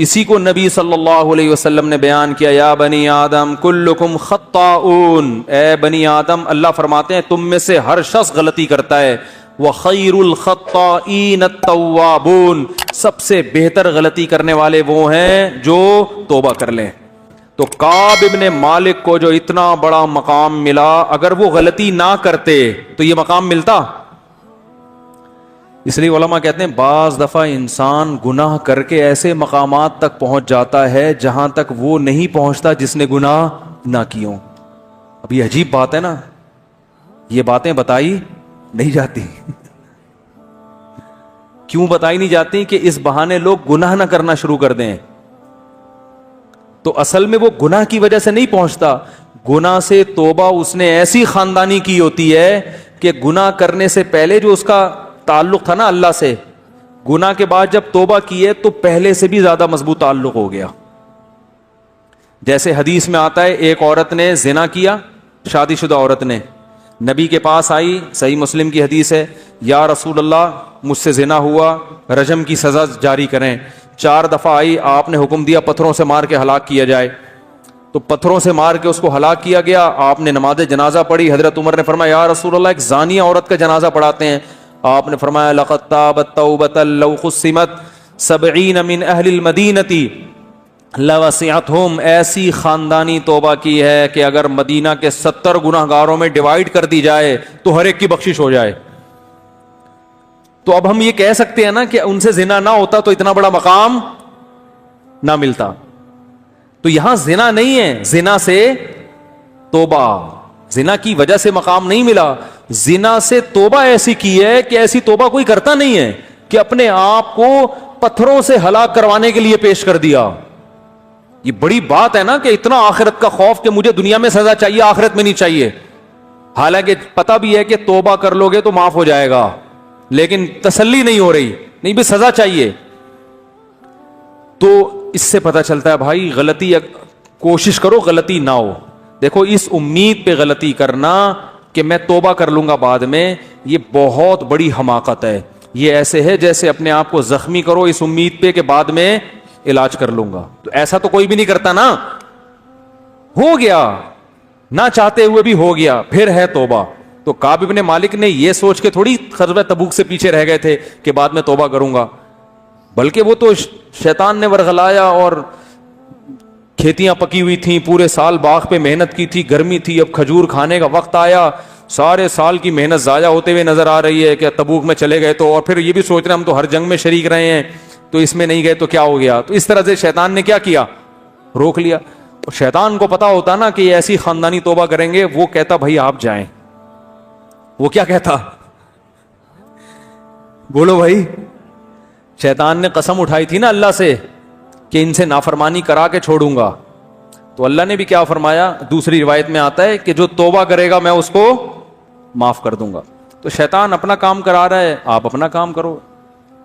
اسی کو نبی صلی اللہ علیہ وسلم نے بیان کیا، یا بنی آدم کلکم خطاؤن، اے بنی آدم، اللہ فرماتے ہیں تم میں سے ہر شخص غلطی کرتا ہے، وخیر الخطائین التوابون، سب سے بہتر غلطی کرنے والے وہ ہیں جو توبہ کر لیں۔ تو کعب ابن مالک کو جو اتنا بڑا مقام ملا، اگر وہ غلطی نہ کرتے تو یہ مقام ملتا؟ اس لیے علماء کہتے ہیں بعض دفعہ انسان گناہ کر کے ایسے مقامات تک پہنچ جاتا ہے جہاں تک وہ نہیں پہنچتا جس نے گناہ نہ کیوں۔ اب یہ عجیب بات ہے نا، یہ باتیں بتائی نہیں جاتی۔ کیوں بتائی نہیں جاتی؟ کہ اس بہانے لوگ گناہ نہ کرنا شروع کر دیں، تو اصل میں وہ گناہ کی وجہ سے نہیں پہنچتا، گناہ سے توبہ اس نے ایسی خاندانی کی ہوتی ہے کہ گناہ کرنے سے پہلے جو اس کا تعلق تھا نا اللہ سے، گناہ کے بعد جب توبہ کی ہے تو پہلے سے بھی زیادہ مضبوط تعلق ہو گیا۔ جیسے حدیث میں آتا ہے، ایک عورت نے زنا کیا، شادی شدہ عورت نے نبی کے پاس آئی، صحیح مسلم کی حدیث ہے، یا رسول اللہ مجھ سے زنا ہوا، رجم کی سزا جاری کریں۔ 4 دفعہ آئی، آپ نے حکم دیا پتھروں سے مار کے ہلاک کیا جائے، تو پتھروں سے مار کے اس کو ہلاک کیا گیا۔ آپ نے نماز جنازہ پڑھی، حضرت عمر نے فرمایا یا رسول اللہ ایک زانیہ عورت کا جنازہ پڑھاتے ہیں، آپ نے فرمایا لقد تابت توبۃ لو قسمت 70 من اہل المدینہ لوسعتہم، ایسی خاندانی توبہ کی ہے کہ اگر مدینہ کے 70 گناہ گاروں میں ڈیوائڈ کر دی جائے تو ہر ایک کی بخشش ہو جائے۔ تو اب ہم یہ کہہ سکتے ہیں نا کہ ان سے زنا نہ ہوتا تو اتنا بڑا مقام نہ ملتا۔ تو یہاں زنا نہیں ہے، زنا سے توبہ، زنا کی وجہ سے مقام نہیں ملا، زنا سے توبہ ایسی کی ہے کہ ایسی توبہ کوئی کرتا نہیں ہے کہ اپنے آپ کو پتھروں سے ہلاک کروانے کے لیے پیش کر دیا۔ یہ بڑی بات ہے نا کہ اتنا آخرت کا خوف کہ مجھے دنیا میں سزا چاہیے آخرت میں نہیں چاہیے، حالانکہ پتہ بھی ہے کہ توبہ کر لو گے تو معاف ہو جائے گا، لیکن تسلی نہیں ہو رہی، نہیں بھی سزا چاہیے۔ تو اس سے پتہ چلتا ہے بھائی غلطی کوشش کرو غلطی نہ ہو۔ دیکھو اس امید پہ غلطی کرنا کہ میں توبہ کر لوں گا بعد میں، یہ بہت بڑی حماقت ہے۔ یہ ایسے ہے جیسے اپنے آپ کو زخمی کرو اس امید پہ کہ بعد میں علاج کر لوں گا، تو ایسا تو کوئی بھی نہیں کرتا نا، ہو گیا نہ چاہتے ہوئے بھی ہو گیا، پھر ہے توبہ۔ تو کعب ابن مالک نے یہ سوچ کے تھوڑی غزوہ تبوک سے پیچھے رہ گئے تھے کہ بعد میں توبہ کروں گا، بلکہ وہ تو شیطان نے ورغلایا، اور کھیتیاں پکی ہوئی تھیں، پورے سال باغ پہ محنت کی تھی، گرمی تھی، اب کھجور کھانے کا وقت آیا، سارے سال کی محنت ضائع ہوتے ہوئے نظر آ رہی ہے کہ تبوک میں چلے گئے تو، اور پھر یہ بھی سوچ رہے ہیں ہم تو ہر جنگ میں شریک رہے ہیں تو اس میں نہیں گئے تو کیا ہو گیا۔ تو اس طرح سے شیطان نے کیا کیا، روک لیا۔ اور شیطان کو پتا ہوتا نا کہ یہ ایسی خاندانی توبہ کریں گے، وہ کہتا بھائی آپ جائیں۔ وہ کیا کہتا، بولو بھائی، شیطان نے قسم اٹھائی تھی نا اللہ سے کہ ان سے نافرمانی کرا کے چھوڑوں گا، تو اللہ نے بھی کیا فرمایا، دوسری روایت میں آتا ہے کہ جو توبہ کرے گا میں اس کو معاف کر دوں گا۔ تو شیطان اپنا کام کرا رہا ہے، آپ اپنا کام کرو۔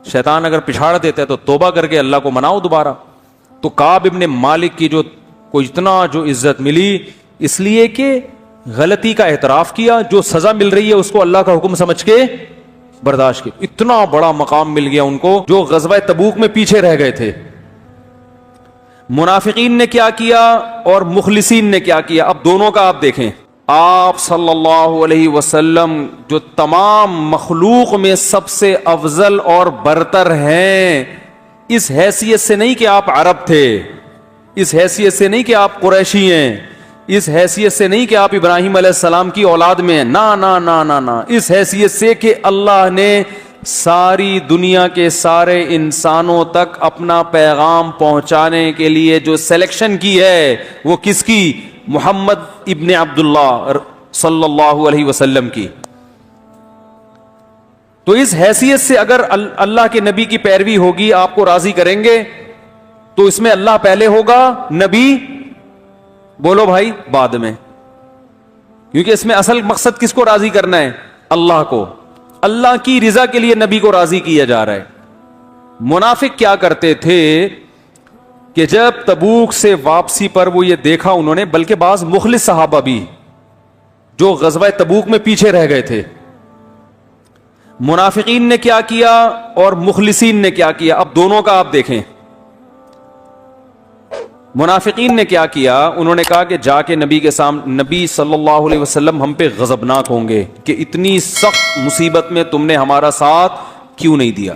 شیطان اگر پچھاڑ دیتا ہے تو توبہ کر کے اللہ کو مناؤ دوبارہ۔ تو کعب ابن مالک کی جو کو اتنا جو عزت ملی اس لیے کہ غلطی کا اعتراف کیا، جو سزا مل رہی ہے اس کو اللہ کا حکم سمجھ کے برداشت کی، اتنا بڑا مقام مل گیا ان کو جو غزوہ تبوک میں پیچھے رہ گئے تھے۔ منافقین نے کیا کیا اور مخلصین نے کیا کیا، اب دونوں کا آپ دیکھیں۔ آپ صلی اللہ علیہ وسلم جو تمام مخلوق میں سب سے افضل اور برتر ہیں، اس حیثیت سے نہیں کہ آپ عرب تھے، اس حیثیت سے نہیں کہ آپ قریشی ہیں، اس حیثیت سے نہیں کہ آپ ابراہیم علیہ السلام کی اولاد میں ہیں، نا نا نا نا نا، اس حیثیت سے کہ اللہ نے ساری دنیا کے سارے انسانوں تک اپنا پیغام پہنچانے کے لیے جو سلیکشن کی ہے وہ کس کی، محمد ابن عبداللہ صلی اللہ علیہ وسلم کی۔ تو اس حیثیت سے اگر اللہ کے نبی کی پیروی ہوگی، آپ کو راضی کریں گے، تو اس میں اللہ پہلے ہوگا، نبی بولو بھائی بعد میں، کیونکہ اس میں اصل مقصد کس کو راضی کرنا ہے، اللہ کو، اللہ کی رضا کے لیے نبی کو راضی کیا جا رہا ہے۔ منافق کیا کرتے تھے کہ جب تبوک سے واپسی پر وہ یہ دیکھا انہوں نے، بلکہ بعض مخلص صحابہ بھی جو غزوہ تبوک میں پیچھے رہ گئے تھے، منافقین نے کیا کیا اور مخلصین نے کیا کیا، اب دونوں کا آپ دیکھیں۔ منافقین نے کیا کیا؟ انہوں نے کہا کہ جا کے نبی کے سامنے، نبی صلی اللہ علیہ وسلم ہم پہ غضبناک ہوں گے کہ اتنی سخت مصیبت میں تم نے ہمارا ساتھ کیوں نہیں دیا۔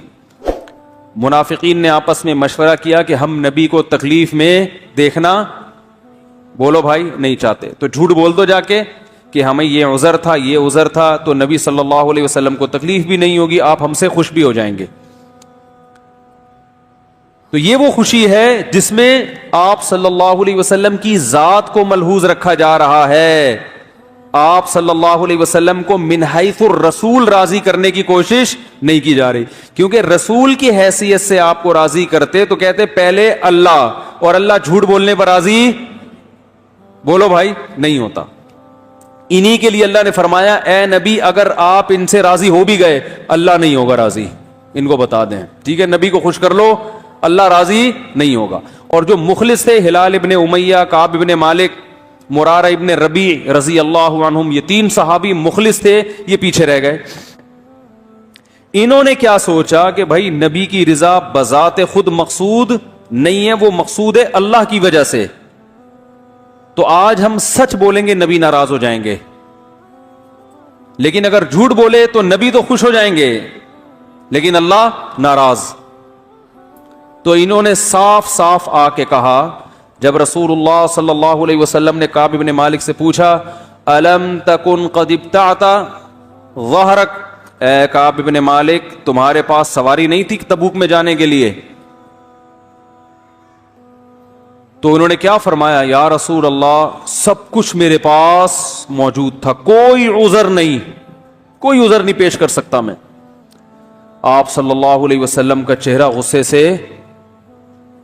منافقین نے آپس میں مشورہ کیا کہ ہم نبی کو تکلیف میں دیکھنا، بولو بھائی، نہیں چاہتے، تو جھوٹ بول دو جا کے کہ ہمیں یہ عذر تھا، یہ عذر تھا، تو نبی صلی اللہ علیہ وسلم کو تکلیف بھی نہیں ہوگی، آپ ہم سے خوش بھی ہو جائیں گے۔ تو یہ وہ خوشی ہے جس میں آپ صلی اللہ علیہ وسلم کی ذات کو ملحوظ رکھا جا رہا ہے، آپ صلی اللہ علیہ وسلم کو من حیث الرسول راضی کرنے کی کوشش نہیں کی جا رہی، کیونکہ رسول کی حیثیت سے آپ کو راضی کرتے تو کہتے پہلے اللہ، اور اللہ جھوٹ بولنے پر راضی، بولو بھائی، نہیں ہوتا۔ انہی کے لیے اللہ نے فرمایا اے نبی اگر آپ ان سے راضی ہو بھی گئے اللہ نہیں ہوگا راضی، ان کو بتا دیں، ٹھیک ہے، نبی کو خوش کر لو، اللہ راضی نہیں ہوگا۔ اور جو مخلص تھے ہلال ابن امیہ، کعب ابن مالک، مرارہ ابن ربیع رضی اللہ عنہم، یہ تین صحابی مخلص تھے، یہ پیچھے رہ گئے۔ انہوں نے کیا سوچا کہ بھائی نبی کی رضا بذات خود مقصود نہیں ہے، وہ مقصود ہے اللہ کی وجہ سے، تو آج ہم سچ بولیں گے نبی ناراض ہو جائیں گے، لیکن اگر جھوٹ بولے تو نبی تو خوش ہو جائیں گے لیکن اللہ ناراض۔ تو انہوں نے صاف صاف آ کے کہا، جب رسول اللہ صلی اللہ علیہ وسلم نے کعب ابن مالک سے پوچھا الم تکن قد ابتعت ظہرک، اے کعب ابن مالک تمہارے پاس سواری نہیں تھی تبوک میں جانے کے لیے؟ تو انہوں نے کیا فرمایا، یا رسول اللہ سب کچھ میرے پاس موجود تھا، کوئی عذر نہیں، کوئی عذر نہیں پیش کر سکتا میں۔ آپ صلی اللہ علیہ وسلم کا چہرہ غصے سے،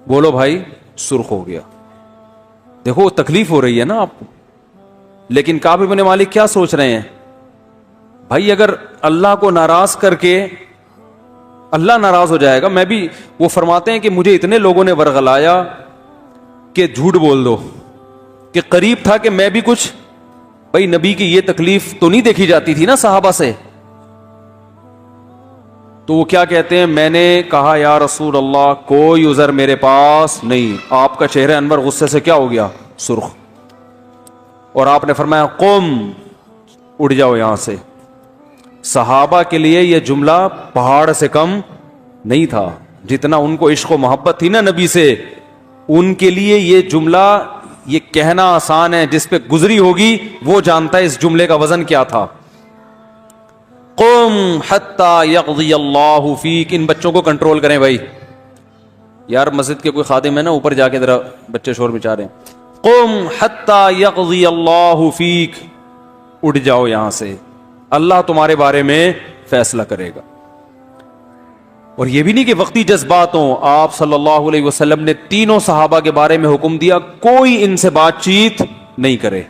بولو بھائی، سرخ ہو گیا۔ دیکھو تکلیف ہو رہی ہے نا آپ کو، لیکن کعب بن مالک کیا سوچ رہے ہیں، بھائی اگر اللہ کو ناراض کر کے اللہ ناراض ہو جائے گا، میں بھی، وہ فرماتے ہیں کہ مجھے اتنے لوگوں نے ورغلایا کہ جھوٹ بول دو، کہ قریب تھا کہ میں بھی کچھ، بھائی نبی کی یہ تکلیف تو نہیں دیکھی جاتی تھی نا صحابہ سے، تو وہ کیا کہتے ہیں، میں نے کہا یا رسول اللہ کوئی عذر میرے پاس نہیں۔ آپ کا چہرہ انور غصے سے کیا ہو گیا، سرخ، اور آپ نے فرمایا قم، اٹھ جاؤ یہاں سے۔ صحابہ کے لیے یہ جملہ پہاڑ سے کم نہیں تھا، جتنا ان کو عشق و محبت تھی نا نبی سے، ان کے لیے یہ جملہ، یہ کہنا آسان ہے، جس پہ گزری ہوگی وہ جانتا ہے اس جملے کا وزن کیا تھا۔ قم حتی یقضی اللہ فیک، ان بچوں کو کنٹرول کریں بھائی، یار مسجد کے کوئی خادم ہے نا، اوپر جا کے ذرا بچے شور مچا رہے ہیں۔ قم حتی یقضی اللہ فیک، اٹھ جاؤ یہاں سے، اللہ تمہارے بارے میں فیصلہ کرے گا۔ اور یہ بھی نہیں کہ وقتی جذبات ہوں، آپ صلی اللہ علیہ وسلم نے تینوں صحابہ کے بارے میں حکم دیا کوئی ان سے بات چیت نہیں کرے،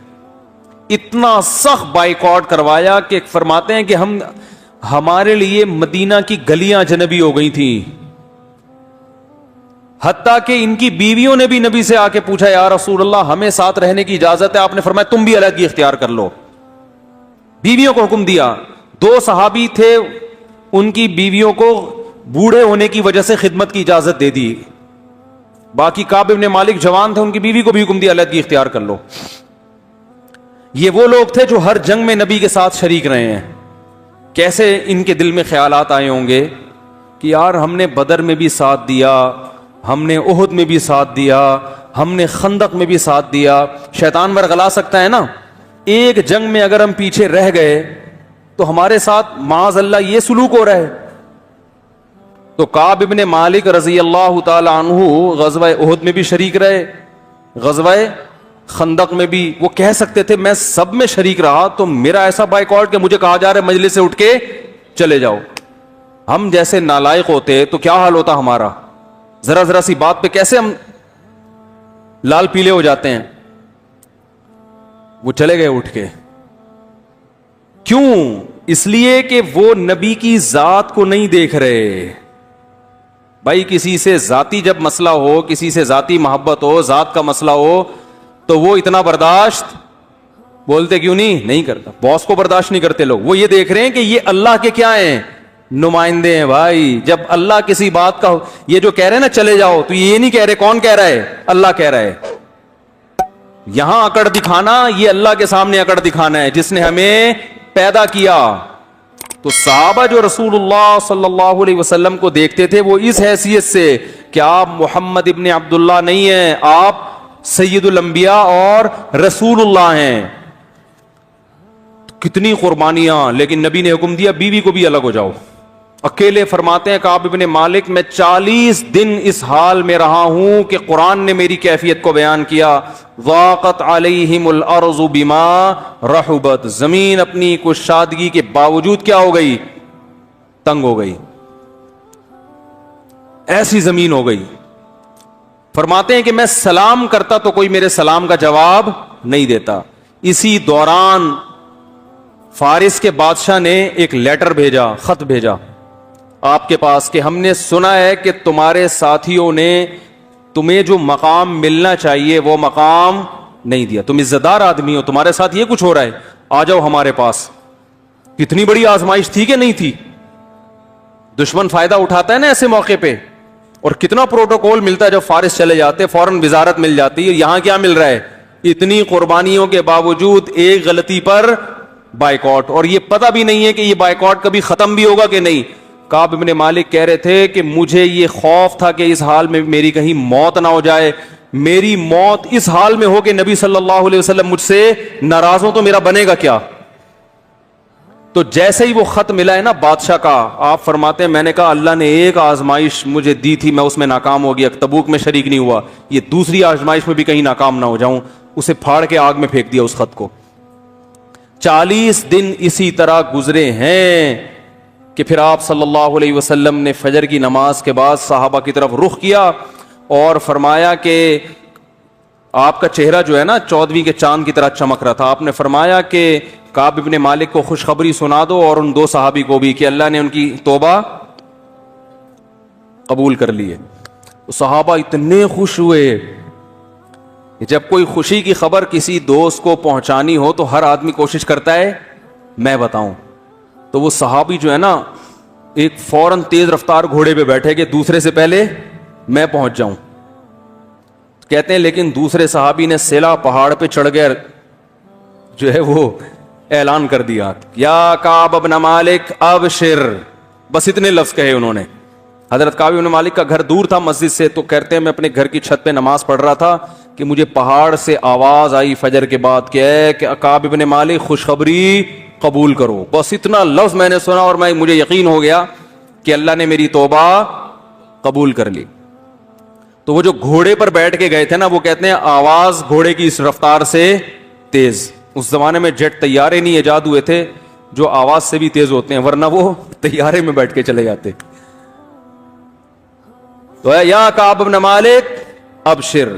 اتنا سخت بائیکاٹ کروایا کہ فرماتے ہیں کہ ہمارے لیے مدینہ کی گلیاں اجنبی ہو گئی تھیں، حتیٰ کہ ان کی بیویوں نے بھی نبی سے آ کے پوچھا یا رسول اللہ ہمیں ساتھ رہنے کی اجازت ہے؟ آپ نے فرمایا تم بھی علیحدگی اختیار کر لو، بیویوں کو حکم دیا۔ دو صحابی تھے، ان کی بیویوں کو بوڑھے ہونے کی وجہ سے خدمت کی اجازت دے دی، باقی کعب بن مالک جوان تھے، ان کی بیوی کو بھی حکم دیا علیحدگی اختیار کر لو۔ یہ وہ لوگ تھے جو ہر جنگ میں نبی کے ساتھ شریک رہے ہیں، کیسے ان کے دل میں خیالات آئے ہوں گے کہ یار ہم نے بدر میں بھی ساتھ دیا، ہم نے احد میں بھی ساتھ دیا، ہم نے خندق میں بھی ساتھ دیا، شیطان ورغلا سکتا ہے نا، ایک جنگ میں اگر ہم پیچھے رہ گئے تو ہمارے ساتھ معاذ اللہ یہ سلوک ہو رہا ہے۔ تو کعب ابن مالک رضی اللہ تعالی عنہ غزوہ احد میں بھی شریک رہے، غزوہ خندق میں بھی، وہ کہہ سکتے تھے میں سب میں شریک رہا، تو میرا ایسا بائیکاٹ کہ مجھے کہا جا رہا ہے مجلس سے اٹھ کے چلے جاؤ۔ ہم جیسے نالائق ہوتے تو کیا حال ہوتا ہمارا، ذرا ذرا سی بات پہ کیسے ہم لال پیلے ہو جاتے ہیں۔ وہ چلے گئے اٹھ کے، کیوں؟ اس لیے کہ وہ نبی کی ذات کو نہیں دیکھ رہے۔ بھائی کسی سے ذاتی جب مسئلہ ہو، کسی سے ذاتی محبت ہو، ذات کا مسئلہ ہو، تو وہ اتنا برداشت، بولتے کیوں نہیں کرتا، باس کو برداشت نہیں کرتے لوگ۔ وہ یہ دیکھ رہے ہیں کہ یہ اللہ کے کیا ہیں، نمائندے ہیں۔ بھائی جب اللہ کسی بات کا، یہ جو کہہ رہے ہیں نا چلے جاؤ، تو یہ نہیں کہہ رہے، کون کہہ رہا ہے، اللہ کہہ رہا ہے۔ یہاں اکڑ دکھانا یہ اللہ کے سامنے اکڑ دکھانا ہے جس نے ہمیں پیدا کیا. تو صحابہ جو رسول اللہ صلی اللہ علیہ وسلم کو دیکھتے تھے وہ اس حیثیت سے کہ آپ محمد ابن عبداللہ نہیں ہیں, آپ سید الانبیاء اور رسول اللہ ہیں. کتنی قربانیاں, لیکن نبی نے حکم دیا بیوی کو بھی الگ ہو جاؤ. اکیلے فرماتے ہیں کعب ابن مالک میں 40 دن اس حال میں رہا ہوں کہ قرآن نے میری کیفیت کو بیان کیا. ضاقت علیہم الارض بما رحبت, زمین اپنی کشادگی کے باوجود کیا ہو گئی, تنگ ہو گئی, ایسی زمین ہو گئی. فرماتے ہیں کہ میں سلام کرتا تو کوئی میرے سلام کا جواب نہیں دیتا. اسی دوران فارس کے بادشاہ نے ایک لیٹر بھیجا, خط بھیجا آپ کے پاس کہ ہم نے سنا ہے کہ تمہارے ساتھیوں نے تمہیں جو مقام ملنا چاہیے وہ مقام نہیں دیا, تم عزت دار آدمی ہو, تمہارے ساتھ یہ کچھ ہو رہا ہے, آ جاؤ ہمارے پاس. کتنی بڑی آزمائش تھی کہ نہیں تھی. دشمن فائدہ اٹھاتا ہے نا ایسے موقع پہ, اور کتنا پروٹوکول ملتا ہے جب فارس چلے جاتے, فوراً وزارت مل جاتی ہے. یہاں کیا مل رہا ہے, اتنی قربانیوں کے باوجود ایک غلطی پر بائیکاٹ, اور یہ پتہ بھی نہیں ہے کہ یہ بائیکاٹ کبھی ختم بھی ہوگا کہ نہیں. کعب ابن مالک کہہ رہے تھے کہ مجھے یہ خوف تھا کہ اس حال میں میری کہیں موت نہ ہو جائے, میری موت اس حال میں ہو کہ نبی صلی اللہ علیہ وسلم مجھ سے ناراض ہو تو میرا بنے گا کیا. تو جیسے ہی وہ خط ملا ہے نا بادشاہ کا, آپ فرماتے ہیں میں نے کہا اللہ نے ایک آزمائش مجھے دی تھی, میں اس میں ناکام ہو گیا, تبوک میں شریک نہیں ہوا, یہ دوسری آزمائش میں بھی کہیں ناکام نہ ہو جاؤں. اسے پھاڑ کے آگ میں پھینک دیا اس خط کو. 40 دن اسی طرح گزرے ہیں کہ پھر آپ صلی اللہ علیہ وسلم نے فجر کی نماز کے بعد صحابہ کی طرف رخ کیا اور فرمایا کہ آپ کا چہرہ جو ہے نا 14ویں کے چاند کی طرح چمک رہا تھا. آپ نے فرمایا کہ کعب ابن مالک کو خوشخبری سنا دو اور ان 2 صحابی کو بھی کہ اللہ نے ان کی توبہ قبول کر لی ہے. صحابہ اتنے خوش ہوئے. جب کوئی خوشی کی خبر کسی دوست کو پہنچانی ہو تو ہر آدمی کوشش کرتا ہے میں بتاؤں. تو وہ صحابی جو ہے نا ایک فوراً تیز رفتار گھوڑے پہ بیٹھے کہ دوسرے سے پہلے میں پہنچ جاؤں. کہتے ہیں لیکن دوسرے صحابی نے سیلا پہاڑ پہ چڑھ گئے, جو ہے وہ اعلان کر دیا یا کعب ابن مالک ابشر, بس اتنے لفظ کہے انہوں نے. حضرت کعب ابن مالک کا گھر دور تھا مسجد سے, تو کہتے ہیں میں اپنے گھر کی چھت پہ نماز پڑھ رہا تھا کہ مجھے پہاڑ سے آواز آئی فجر کے بعد کہ اے کعب ابن مالک خوشخبری قبول کرو. بس اتنا لفظ میں نے سنا اور مجھے یقین ہو گیا کہ اللہ نے میری توبہ قبول کر لی. تو وہ جو گھوڑے پر بیٹھ کے گئے تھے نا, وہ کہتے ہیں آواز گھوڑے کی اس رفتار سے تیز. اس زمانے میں جیٹ طیارے نہیں ایجاد ہوئے تھے جو آواز سے بھی تیز ہوتے ہیں, ورنہ وہ طیارے میں بیٹھ کے چلے جاتے. تو یا کعب ابن مالک ابشر.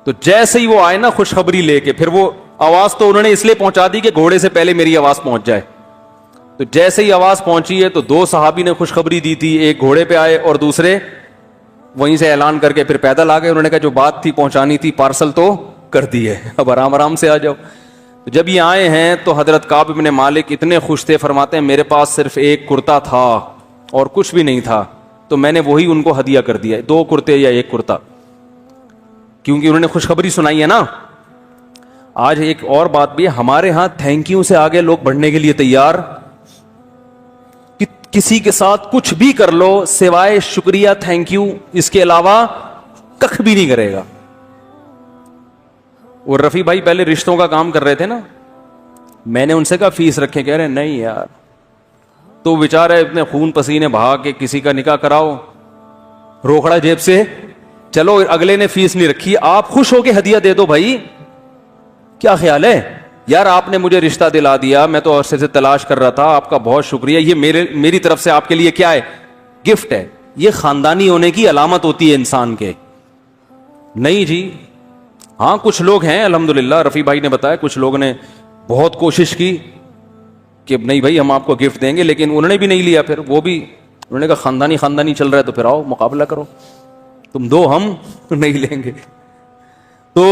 تو جیسے ہی وہ آئے نا خوشخبری لے کے, پھر وہ آواز تو انہوں نے اس لیے پہنچا دی کہ گھوڑے سے پہلے میری آواز پہنچ جائے. تو جیسے ہی آواز پہنچی ہے تو 2 صحابی نے خوشخبری دی تھی, ایک گھوڑے پہ آئے اور دوسرے وہیں سے اعلان کر کے پھر پیدل آ گئے. انہوں نے کہا جو بات تھی پہنچانی تھی پارسل تو کر دی ہے, اب آرام آرام سے آ جاؤ. جب یہ آئے ہیں تو حضرت کعب ابن مالک اتنے خوش تھے, فرماتے ہیں میرے پاس صرف ایک کرتا تھا اور کچھ بھی نہیں تھا, تو میں نے وہی ان کو ہدیہ کر دیا, 2 کرتے یا 1 کرتا, کیونکہ انہوں نے خوشخبری سنائی ہے نا. آج ایک اور بات بھی, ہمارے ہاں تھینک یو سے آگے لوگ بڑھنے کے لیے تیار, کسی کے ساتھ کچھ بھی کر لو سوائے شکریہ تھینک یو اس کے علاوہ کخ بھی نہیں کرے گا. اور رفیع بھائی پہلے رشتوں کا کام کر رہے تھے نا, میں نے ان سے کہا فیس رکھیں, کہہ رہے نہیں یار, تو بیچارے اتنے خون پسینے بہا کے کسی کا نکاح کراؤ, روکڑا جیب سے, چلو اگلے نے فیس نہیں رکھی, آپ خوش ہو کے ہدیہ دے دو بھائی, کیا خیال ہے یار آپ نے مجھے رشتہ دلا دیا, میں تو عرصے سے تلاش کر رہا تھا, آپ کا بہت شکریہ, یہ میری طرف سے آپ کے لیے کیا ہے, گفٹ ہے. یہ خاندانی ہونے کی علامت ہوتی ہے انسان کے. نہیں جی, ہاں کچھ لوگ ہیں الحمدللہ, رفیع بھائی نے بتایا کچھ لوگوں نے بہت کوشش کی کہ نہیں بھائی ہم آپ کو گفٹ دیں گے, لیکن انہوں نے بھی نہیں لیا. پھر وہ بھی انہوں نے کہا خاندانی چل رہا ہے تو پھر آؤ مقابلہ کرو, تم دو ہم نہیں لیں گے. تو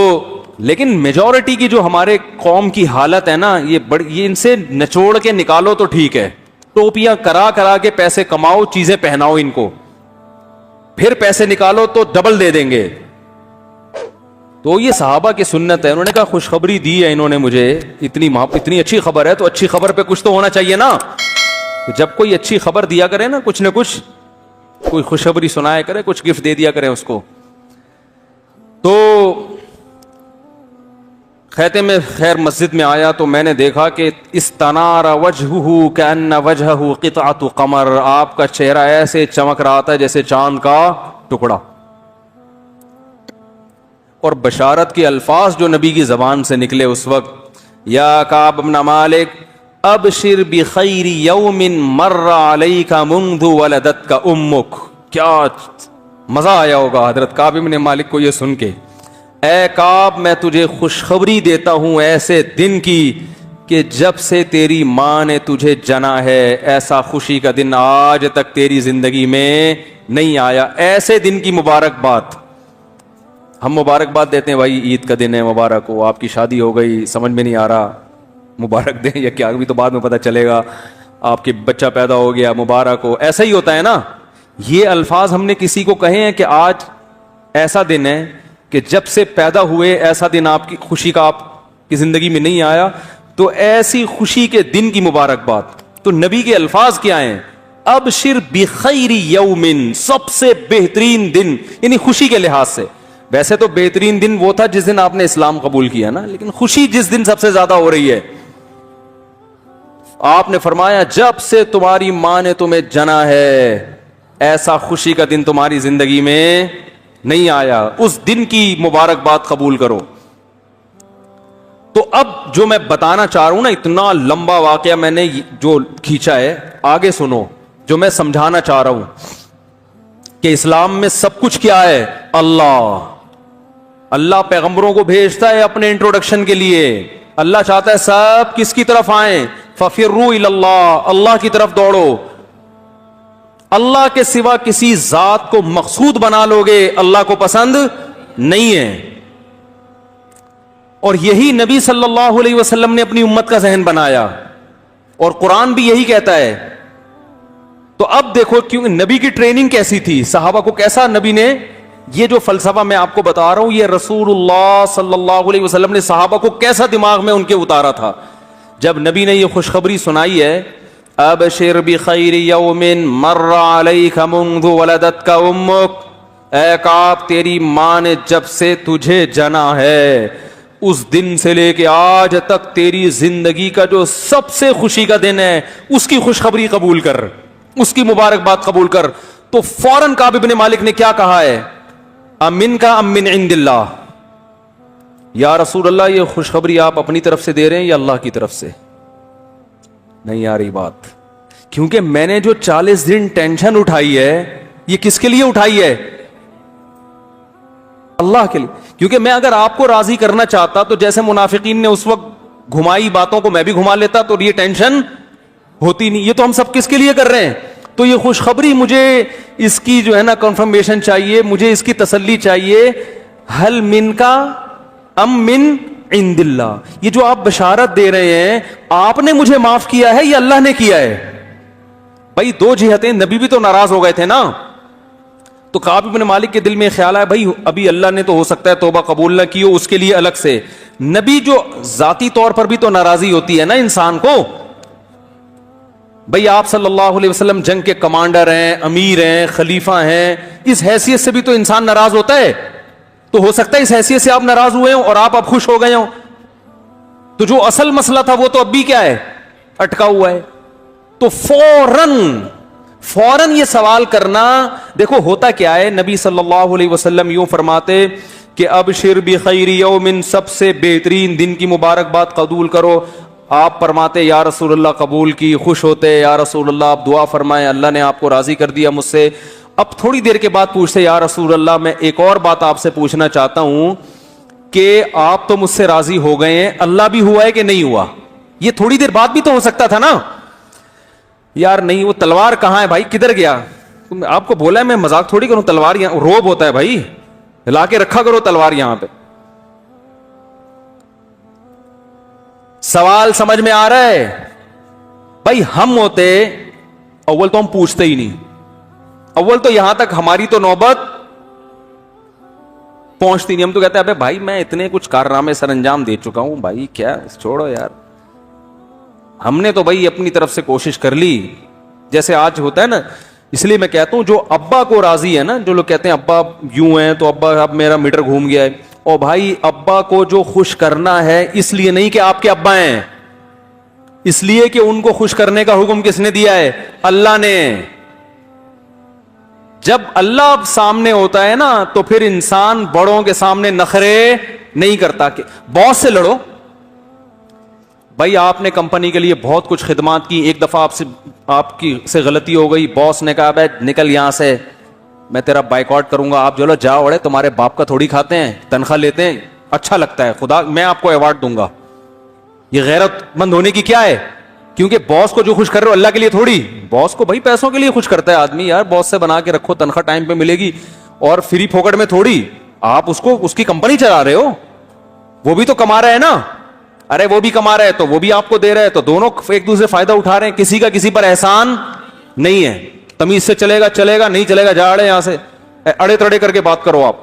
لیکن میجورٹی کی جو ہمارے قوم کی حالت ہے نا, یہ ان سے نچوڑ کے نکالو تو ٹھیک ہے, ٹوپیاں کرا کے پیسے کماؤ, چیزیں پہناؤ ان کو, پھر پیسے نکالو تو ڈبل دے دیں گے. تو تو یہ صحابہ کی سنت ہے. انہوں نے کہا خوشخبری دی ہے انہوں نے مجھے, اتنی اچھی خبر ہے, تو اچھی خبر پہ کچھ تو ہونا چاہیے نا. تو جب کوئی اچھی خبر دیا کرے نا, کچھ نہ کچھ کوئی خوشخبری سنایا کرے, کچھ گفٹ دے دیا کرے اس کو. تو خیمے میں خیر مسجد میں آیا تو میں نے دیکھا کہ استنار وجہہ کأن وجہہ قطعۃ قمر, آپ کا چہرہ ایسے چمک رہا تھا جیسے چاند کا ٹکڑا. اور بشارت کے الفاظ جو نبی کی زبان سے نکلے اس وقت, یا کعب بن مالک ابشر بخیر یوم مر علیک منذ ولدتک امک. کیا مزہ آیا ہوگا حضرت کعب بن مالک کو یہ سن کے. اے کعب میں تجھے خوشخبری دیتا ہوں ایسے دن کی کہ جب سے تیری ماں نے تجھے جنا ہے ایسا خوشی کا دن آج تک تیری زندگی میں نہیں آیا. ایسے دن کی مبارکباد. ہم مبارکباد دیتے ہیں, بھائی عید کا دن ہے مبارک ہو, آپ کی شادی ہو گئی سمجھ میں نہیں آ رہا مبارک دیں یا کیا, ابھی تو بعد میں پتہ چلے گا, آپ کے بچہ پیدا ہو گیا مبارک ہو, ایسا ہی ہوتا ہے نا. یہ الفاظ ہم نے کسی کو کہے ہیں کہ آج ایسا دن ہے کہ جب سے پیدا ہوئے ایسا دن آپ کی خوشی کا آپ کی زندگی میں نہیں آیا, تو ایسی خوشی کے دن کی مبارکباد. تو نبی کے الفاظ کیا ہیں, ابشر بخیر یوم, سب سے بہترین دن, یعنی خوشی کے لحاظ سے. ویسے تو بہترین دن وہ تھا جس دن آپ نے اسلام قبول کیا نا, لیکن خوشی جس دن سب سے زیادہ ہو رہی ہے, آپ نے فرمایا جب سے تمہاری ماں نے تمہیں جنا ہے ایسا خوشی کا دن تمہاری زندگی میں نہیں آیا, اس دن کی مبارکباد قبول کرو. تو اب جو میں بتانا چاہ رہا ہوں نا, اتنا لمبا واقعہ میں نے جو کھینچا ہے, آگے سنو جو میں سمجھانا چاہ رہا ہوں کہ اسلام میں سب کچھ کیا ہے, اللہ پیغمبروں کو بھیجتا ہے اپنے انٹروڈکشن کے لیے. اللہ چاہتا ہے سب کس کی طرف آئیں, ففروا الی اللہ, اللہ کی طرف دوڑو. اللہ کے سوا کسی ذات کو مقصود بنا لو گے اللہ کو پسند نہیں ہے. اور یہی نبی صلی اللہ علیہ وسلم نے اپنی امت کا ذہن بنایا, اور قرآن بھی یہی کہتا ہے. تو اب دیکھو کیوں نبی کی ٹریننگ کیسی تھی, صحابہ کو کیسا نبی نے, یہ جو فلسفہ میں آپ کو بتا رہا ہوں یہ رسول اللہ صلی اللہ علیہ وسلم نے صحابہ کو کیسا دماغ میں ان کے اتارا تھا. جب نبی نے یہ خوشخبری سنائی ہے, ابشر بخیر یوم مر علیک منذ ولدتک امک, اے کعب تیری ماں نے جب سے تجھے جنا ہے اس دن سے لے کے آج تک تیری زندگی کا جو سب سے خوشی کا دن ہے اس کی خوشخبری قبول کر, اس کی مبارکباد قبول کر. تو فوراً کعب بن مالک نے کیا کہا ہے, امن کا ام من عند اللہ, یا رسول اللہ یہ خوشخبری آپ اپنی طرف سے دے رہے ہیں یا اللہ کی طرف سے؟ نہیں آ رہی بات, کیونکہ میں نے جو 40 دن ٹینشن اٹھائی ہے یہ کس کے لیے اٹھائی ہے, اللہ کے لیے. کیونکہ میں اگر آپ کو راضی کرنا چاہتا تو جیسے منافقین نے اس وقت گھمائی باتوں کو میں بھی گھما لیتا تو یہ ٹینشن ہوتی نہیں. یہ تو ہم سب کس کے لیے کر رہے ہیں, تو یہ خوشخبری مجھے اس کی جو ہے نا کنفرمیشن چاہیے, مجھے اس کی تسلی چاہیے. حل من کا ام من عند اللہ, یہ جو آپ بشارت دے رہے ہیں آپ نے مجھے معاف کیا ہے یا اللہ نے کیا ہے؟ بھائی دو جہتیں, نبی بھی تو ناراض ہو گئے تھے نا. تو کعب بن مالک کے دل میں خیال آیا بھائی ابھی اللہ نے تو ہو سکتا ہے توبہ قبول نہ کی ہو, اس کے لیے الگ سے نبی جو ذاتی طور پر بھی تو ناراضی ہوتی ہے نا انسان کو. بھئی آپ صلی اللہ علیہ وسلم جنگ کے کمانڈر ہیں, امیر ہیں, خلیفہ ہیں, اس حیثیت سے بھی تو انسان ناراض ہوتا ہے. تو ہو سکتا ہے اس حیثیت سے آپ ناراض ہوئے ہوں اور آپ اب خوش ہو گئے ہوں. تو جو اصل مسئلہ تھا وہ تو اب بھی کیا ہے, اٹکا ہوا ہے. تو فوراً یہ سوال کرنا, دیکھو ہوتا کیا ہے, نبی صلی اللہ علیہ وسلم یوں فرماتے کہ ابشر بخیر یوم, سب سے بہترین دن کی مبارکباد قبول کرو. آپ فرماتے یا رسول اللہ قبول کی, خوش ہوتے یا رسول اللہ آپ دعا فرمائیں اللہ نے آپ کو راضی کر دیا مجھ سے. اب تھوڑی دیر کے بعد پوچھتے یا رسول اللہ میں ایک اور بات آپ سے پوچھنا چاہتا ہوں کہ آپ تو مجھ سے راضی ہو گئے ہیں, اللہ بھی ہوا ہے کہ نہیں ہوا؟ یہ تھوڑی دیر بعد بھی تو ہو سکتا تھا نا. یار نہیں, وہ تلوار کہاں ہے بھائی, کدھر گیا؟ آپ کو بولا ہے میں مذاق تھوڑی کروں, تلوار یہاں روب ہوتا ہے بھائی, لا کے رکھا کرو تلوار یہاں پہ. سوال سمجھ میں آ رہا ہے؟ بھائی ہم ہوتے اول تو ہم پوچھتے ہی نہیں, اول تو یہاں تک ہماری تو نوبت پہنچتی نہیں. ہم تو کہتے ہیں ابے بھائی میں اتنے کچھ کارنامے سر انجام دے چکا ہوں بھائی, کیا چھوڑو یار, ہم نے تو بھائی اپنی طرف سے کوشش کر لی. جیسے آج ہوتا ہے نا, اس لیے میں کہتا ہوں جو ابا کو راضی ہے نا, جو لوگ کہتے ہیں ابا یوں ہیں تو ابا اب میرا میٹر گھوم گیا ہے, اور بھائی ابا کو جو خوش کرنا ہے اس لیے نہیں کہ آپ کے ابا ہیں, اس لیے کہ ان کو خوش کرنے کا حکم کس نے دیا ہے؟ اللہ نے. جب اللہ سامنے ہوتا ہے نا تو پھر انسان بڑوں کے سامنے نخرے نہیں کرتا. کہ باس سے لڑو بھائی, آپ نے کمپنی کے لیے بہت کچھ خدمات کی, ایک دفعہ آپ کی سے غلطی ہو گئی, باس نے کہا بھائی نکل یہاں سے, میں تیرا بائیکاٹ کروں گا, آپ چلو جاؤ, اڑے تمہارے باپ کا تھوڑی کھاتے ہیں, تنخواہ لیتے ہیں, اچھا لگتا ہے, خدا میں آپ کو ایوارڈ دوں گا. یہ غیرت مند ہونے کی کیا ہے؟ کیونکہ باس کو جو خوش کر رہے ہو اللہ کے لیے تھوڑی, باس کو بھائی پیسوں کے لیے خوش کرتا ہے آدمی یار, باس سے بنا کے رکھو, تنخواہ ٹائم پہ ملے گی, اور فری پھوکٹ میں تھوڑی آپ اس کی کمپنی چلا رہے ہو, وہ بھی تو کما رہا ہے نا, ارے وہ بھی کما رہا ہے تو وہ بھی آپ کو دے رہا ہے, تو دونوں ایک دوسرے فائدہ اٹھا رہے ہیں, کسی کا کسی پر احسان نہیں ہے. تمیز سے چلے گا چلے گا, نہیں چلے گا جا رہے یہاں سے, اڑے تڑے کر کے بات کرو آپ,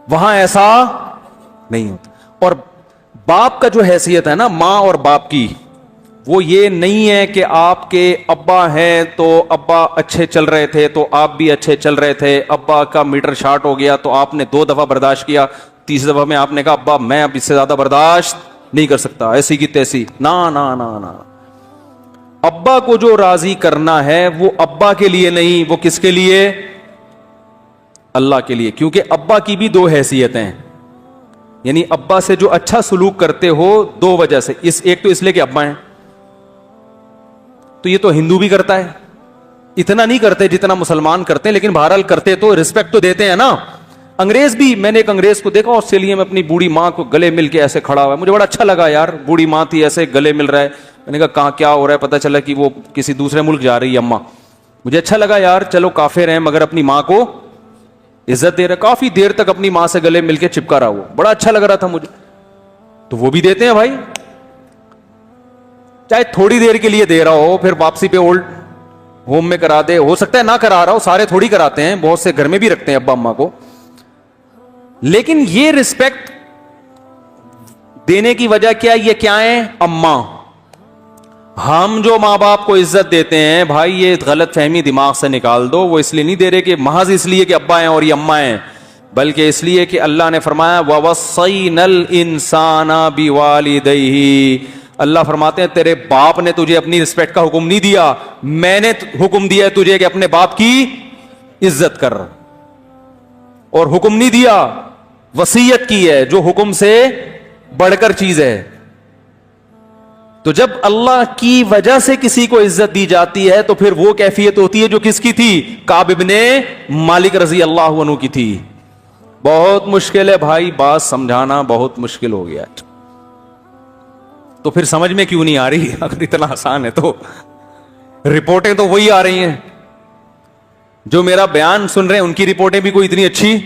وہاں ایسا نہیں ہوتا. اور باپ کا جو حیثیت ہے نا, ماں اور باپ کی, وہ یہ نہیں ہے کہ آپ کے ابا ہیں تو ابا اچھے چل رہے تھے تو آپ بھی اچھے چل رہے تھے, ابا کا میٹر شارٹ ہو گیا تو آپ نے 2 دفعہ برداشت کیا, تیسری دفعہ میں آپ نے کہا ابا میں اب اس سے زیادہ برداشت نہیں کر سکتا, ایسی کی تیسی. نا نا نا نا, ابا کو جو راضی کرنا ہے وہ ابا کے لیے نہیں, وہ کس کے لیے؟ اللہ کے لیے. کیونکہ ابا کی بھی 2 حیثیتیں ہیں, یعنی ابا سے جو اچھا سلوک کرتے ہو 2 وجہ سے, ایک تو اس لیے کہ ابا ہیں, تو یہ تو ہندو بھی کرتا ہے, اتنا نہیں کرتے جتنا مسلمان کرتے ہیں, لیکن بہرحال کرتے تو رسپیکٹ تو دیتے ہیں نا. انگریز بھی, میں نے ایک انگریز کو دیکھا آسٹریلیا میں اپنی بوڑھی ماں کو گلے مل کے ایسے کھڑا ہوا ہے, مجھے بڑا اچھا لگا یار, بوڑھی ماں تھی ایسے گلے مل رہا ہے. میں نے کہا کہاں کیا ہو رہا ہے؟ پتہ چلا کہ وہ کسی دوسرے ملک جا رہی ہے اماں. مجھے اچھا لگا یار, چلو کافر ہیں مگر اپنی ماں کو عزت دے رہا, کافی دیر تک اپنی ماں سے گلے مل کے چپکا رہا, وہ بڑا اچھا لگ رہا تھا مجھے. تو وہ بھی دیتے ہیں بھائی, چاہے تھوڑی دیر کے لیے دے رہا ہو, پھر واپسی پہ اولڈ ہوم میں کرا دے, ہو سکتا ہے نہ کرا رہا ہو, سارے تھوڑی کراتے ہیں, بہت سے گھر میں بھی رکھتے ہیں ابا اماں کو, لیکن یہ رسپیکٹ دینے کی وجہ کیا, یہ کیا ہے؟ اماں. ہم جو ماں باپ کو عزت دیتے ہیں بھائی, یہ غلط فہمی دماغ سے نکال دو, وہ اس لیے نہیں دے رہے کہ محض اس لیے کہ ابا ہیں اور یہ اماں ہیں, بلکہ اس لیے کہ اللہ نے فرمایا وَوَصَّيْنَا الْإِنسَانَ بِوَالِدَيْهِ, اللہ فرماتے ہیں تیرے باپ نے تجھے اپنی رسپیکٹ کا حکم نہیں دیا, میں نے حکم دیا ہے تجھے کہ اپنے باپ کی عزت کر, اور حکم نہیں دیا, وصیت کی ہے, جو حکم سے بڑھ کر چیز ہے. تو جب اللہ کی وجہ سے کسی کو عزت دی جاتی ہے تو پھر وہ کیفیت ہوتی ہے جو کس کی تھی؟ کعب ابن مالک رضی اللہ عنہ کی تھی. بہت مشکل ہے بھائی, بات سمجھانا بہت مشکل ہو گیا. تو پھر سمجھ میں کیوں نہیں آ رہی؟ اگر اتنا آسان ہے تو رپورٹیں تو وہی آ رہی ہیں, جو میرا بیان سن رہے ہیں ان کی رپورٹیں بھی کوئی اتنی اچھی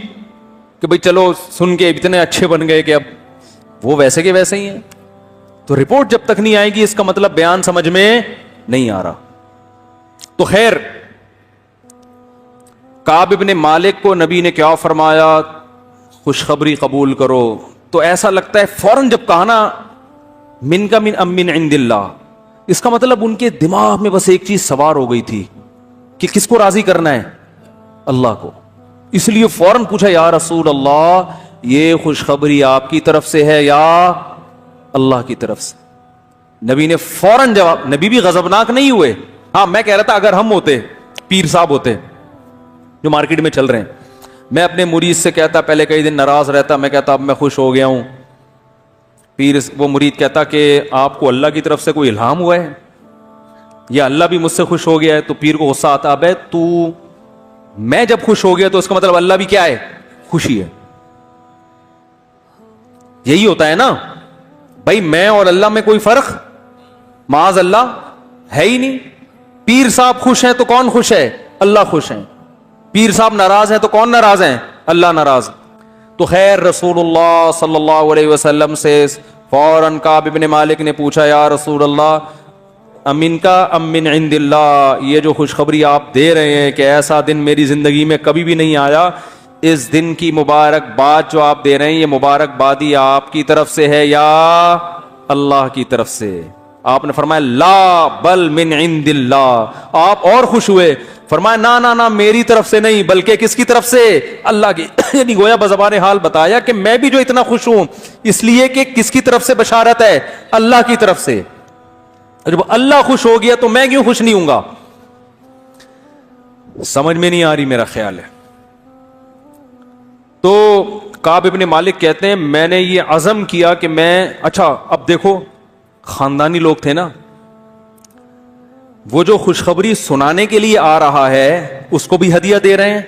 کہ بھئی چلو سن کے اتنے اچھے بن گئے کہ اب وہ ویسے کے ویسے ہی ہیں. تو رپورٹ جب تک نہیں آئے گی اس کا مطلب بیان سمجھ میں نہیں آ رہا. تو خیر, کعب ابن مالک کو نبی نے کیا فرمایا؟ خوشخبری قبول کرو. تو ایسا لگتا ہے فوراً جب کہا نا من کا من ام من عند اللہ, اس کا مطلب ان کے دماغ میں بس ایک چیز سوار ہو گئی تھی کہ کس کو راضی کرنا ہے؟ اللہ کو. اس لیے فوراً پوچھا یا رسول اللہ یہ خوشخبری آپ کی طرف سے ہے یا اللہ کی طرف سے؟ نبی نے فوراً جواب, نبی بھی غضبناک نہیں ہوئے. ہاں میں کہہ رہا تھا اگر ہم ہوتے, پیر صاحب ہوتے جو مارکیٹ میں چل رہے ہیں, میں اپنے مرید سے کہتا, پہلے کئی دن ناراض رہتا, میں کہتا اب میں خوش ہو گیا ہوں. پیر وہ مرید کہتا کہ آپ کو اللہ کی طرف سے کوئی الہام ہوا ہے یا اللہ بھی مجھ سے خوش ہو گیا ہے؟ تو پیر کو غصہ آتا, ابے تو میں جب خوش ہو گیا تو اس کا مطلب اللہ بھی کیا ہے؟ خوشی ہے. یہی ہوتا ہے نا بھائی, میں اور اللہ میں کوئی فرق معاذ اللہ ہے ہی نہیں. پیر صاحب خوش ہیں تو کون خوش ہے؟ اللہ خوش ہیں. پیر صاحب ناراض ہیں تو کون ناراض ہیں؟ اللہ ناراض. تو خیر رسول اللہ صلی اللہ علیہ وسلم سے فوراً کعب ابن مالک نے پوچھا یا رسول اللہ امن کا ام من عند اللہ, یہ جو خوشخبری آپ دے رہے ہیں کہ ایسا دن میری زندگی میں کبھی بھی نہیں آیا اس دن کی مبارکباد جو آپ دے رہے ہیں یہ مبارکبادی آپ کی طرف سے ہے یا اللہ کی طرف سے؟ آپ نے فرمایا لا بل من عند اللہ. آپ اور خوش ہوئے, فرمایا نا نا نا میری طرف سے نہیں بلکہ کس کی طرف سے؟ اللہ کی. یعنی گویا بزبان حال بتایا کہ میں بھی جو اتنا خوش ہوں اس لیے کہ کس کی طرف سے بشارت ہے؟ اللہ کی طرف سے. جب اللہ خوش ہو گیا تو میں کیوں خوش نہیں ہوں گا؟ سمجھ میں نہیں آ رہی میرا خیال ہے. تو کعب ابن مالک کہتے ہیں میں نے یہ عزم کیا کہ میں, اچھا اب دیکھو خاندانی لوگ تھے نا, وہ جو خوشخبری سنانے کے لیے آ رہا ہے اس کو بھی ہدیہ دے رہے ہیں,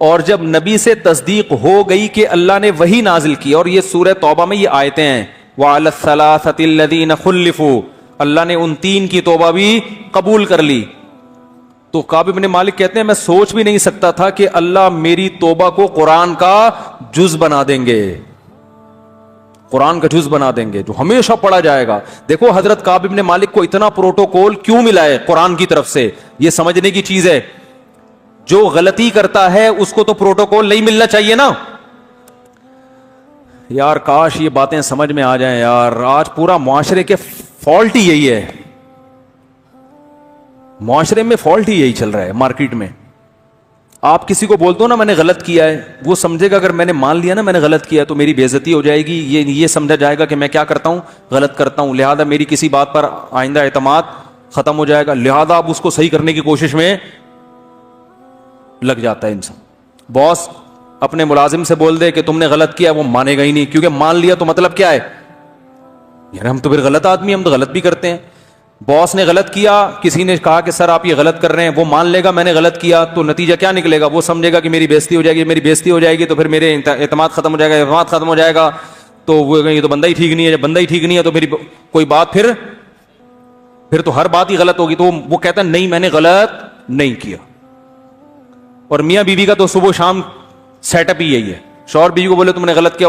اور جب نبی سے تصدیق ہو گئی کہ اللہ نے وہی نازل کی, اور یہ سورہ توبہ میں یہ آیتیں ہیں وَعَلَى الثَّلَاثَةِ الَّذِينَ خُلِّفُوا, اللہ نے ان 3 کی توبہ بھی قبول کر لی. تو کعب بن مالک کہتے ہیں میں سوچ بھی نہیں سکتا تھا کہ اللہ میری توبہ کو قرآن کا جز بنا دیں گے, قرآن کا جز بنا دیں گے جو ہمیشہ پڑھا جائے گا. دیکھو حضرت کعب بن مالک کو اتنا پروٹوکول کیوں ملا ہے قرآن کی طرف سے, یہ سمجھنے کی چیز ہے. جو غلطی کرتا ہے اس کو تو پروٹوکول نہیں ملنا چاہیے نا یار. کاش یہ باتیں سمجھ میں آ جائیں یار. آج پورا معاشرے کے فالٹ ہی یہی ہے, معاشرے میں فالٹ ہی یہی چل رہا ہے مارکیٹ میں. آپ کسی کو بولتے ہو نا میں نے غلط کیا ہے, وہ سمجھے گا اگر میں نے مان لیا نا میں نے غلط کیا تو میری بے عزتی ہو جائے گی, یہ سمجھا جائے گا کہ میں کیا کرتا ہوں, غلط کرتا ہوں, لہذا میری کسی بات پر آئندہ اعتماد ختم ہو جائے گا, لہذا اب اس کو صحیح کرنے کی کوشش میں لگ جاتا ہے انسان. باس اپنے ملازم سے بول دے کہ تم نے غلط کیا, وہ مانے گا ہی نہیں, کیونکہ مان لیا تو مطلب کیا ہے یار ہم تو پھر غلط آدمی, ہم تو غلط بھی کرتے ہیں. باس نے غلط کیا, کسی نے کہا کہ سر آپ یہ غلط کر رہے ہیں, وہ مان لے گا میں نے غلط کیا, تو نتیجہ کیا نکلے گا؟ وہ سمجھے گا کہ میری بےزتی ہو جائے گی, میری بےزتی ہو جائے گی تو پھر میرے اعتماد ختم ہو جائے گا, اعتماد ختم ہو جائے گا تو وہ یہ تو بندہ ہی ٹھیک نہیں ہے, جب بندہ ہی ٹھیک نہیں ہے تو میری کوئی بات پھر تو ہر بات ہی غلط ہوگی. تو وہ کہتا ہے نہیں میں نے غلط نہیں کیا. اور میاں بیوی کا تو صبح شام سیٹ اپ ہی یہی ہے. شوہر بیوی کو بولے تم نے غلط کیا,